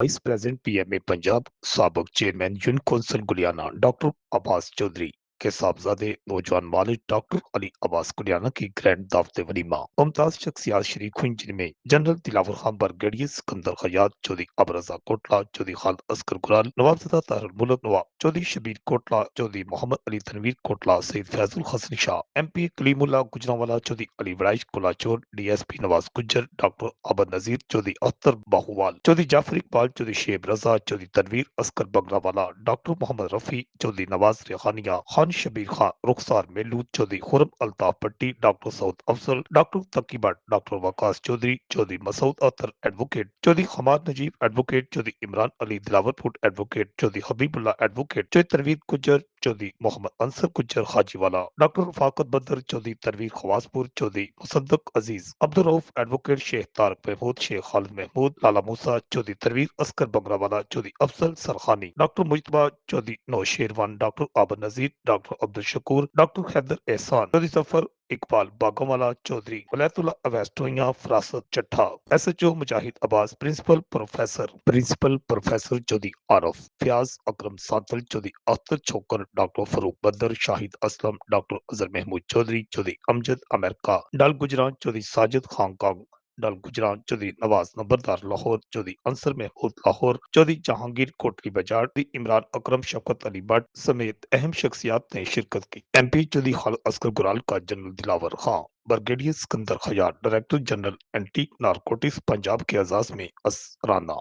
Vice president PMA Punjab साबिक chairman union council Guliana doctor Abbas Chaudhry के साहबजादे नौजवान मालिक डॉक्टर अली अब्बास गुलियाना की ग्रैंड दावत वलीमा मुमताज शख्सियात शरीक हुई जिनमें जनरल दिलावर खान बरगेडियर सिकंदर खयात चौधरी अबरजा कोटला चौधरी खालिद असगर गुलाल नवाबजदा तारुल मुल्क नवाब Chaudhary Shabir Kotla Chaudhary Mohammad Ali Tanveer Kotla Saeed Faizul Hasan Shah MP Kalimulla Gujranwala Chaudhary Ali वड़ाइश कोलाचोर DSP Nawaz Gujjar doctor अबद नजीर चौधरी अख्तर बाहुवाल चौधरी जाफर इकबाल चौधरी शेब रजा चौधरी तनवीर असकर बगरावाला डॉक्टर मोहम्मद रफी चौधरी नवाज रेहानिया खान शबीर खान रुखसार मेलू Chaudhary Khurram Altaf Patti doctor Saud Afzal doctor Taqi Bhatt doctor Waqas Chaudhry Chaudhry Masood Akhtar advocate Chaudhry Hammad Najeeb advocate Chaudhry Imran Ali Dilawarpur advocate Chaudhry Habibullah advocate Chaudhry Tarvir Gujjar Chaudhry Muhammad Ansar Gujjar Khajiwala doctor Rafaqat Badar Chaudhry Tanvir Khawaspur Chaudhry Musaddiq Aziz Abdul Rauf advocate Sheikh Tariq Mahmood Sheikh Khalid Mahmood Lala Musa Chaudhry Tanvir Asghar Bagrawala Chaudhry Afzal Sarkhani doctor Mujtaba Chaudhry Nausherwan doctor आबद नजीर डॉक्टर अब्दुल शकूर डॉक्टर हैदर एहसान चौधरी जफर इकबाल बागोवाला चौधरी वलायतुल्ला अवेस्टोइया फरासत चट्ठा एसएचओ मुजाहिद अब्बास प्रिंसिपल प्रोफेसर चौधरी आरफ फयाज अकरम सातल चौधरी अख्तर छोकर डॉक्टर फरूक बदर शाहिद असलम डॉक्टर अजहर महमूद चौधरी चौधरी अमजद अमेरिका डल गुजरान चौधरी साजिद खानकांग डल गुजरान चौधरी नवाज नंबरदार लाहौर चौधरी अंसर महमूद लाहौर चौधरी जहांगीर कोटली बाजार चौधरी इमरान अकरम शफकत अली भट्ट समेत अहम शख्सियात ने शिरकत की। एमपी चौधरी खालिद असगर गुराल का general Dilawar Khan brigadier Sikandar Hayat director general anti narcotics Punjab के एजाज में असराना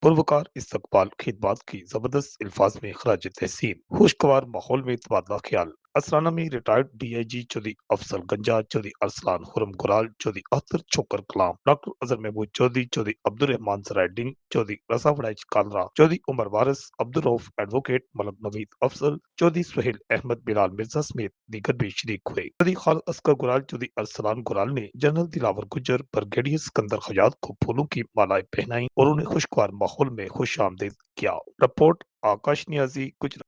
पुरवकार इस्तकबाल खिदमत की जबरदस्त अल्फाज में खराज तहसीन खुशगवार माहौल में तबादला ख्याल असराना में रिटायर्ड डीआईजी चौधरी अफसल गंजा चौधरी अरसलान खुरम गुराल चौधरी अख्तर छोकर कलाम डॉक्टर अजहर महमूद चौधरी चौधरी अब्दुल रहमान जराइडिंग चौधरी रसा वड़ाइच कालरा चौधरी उमर वारिस अब्दुल रऊफ एडवोकेट मलक नवीद अफसल चौधरी सुहेल अहमद बिलाल मिर्जा समेत दीगर भी शरीक हुए। चौधरी खालिद असगर गुराल चौधरी अरसलान गुराल ने जनरल दिलावर गुज्जर ब्रिगेडियर सिकंदर खयात को फूलों की मालाएं पहनाई और उन्हें खुशगवार माहौल में खुश आमदीद किया। रिपोर्ट आकाश नियाजी गुजरात।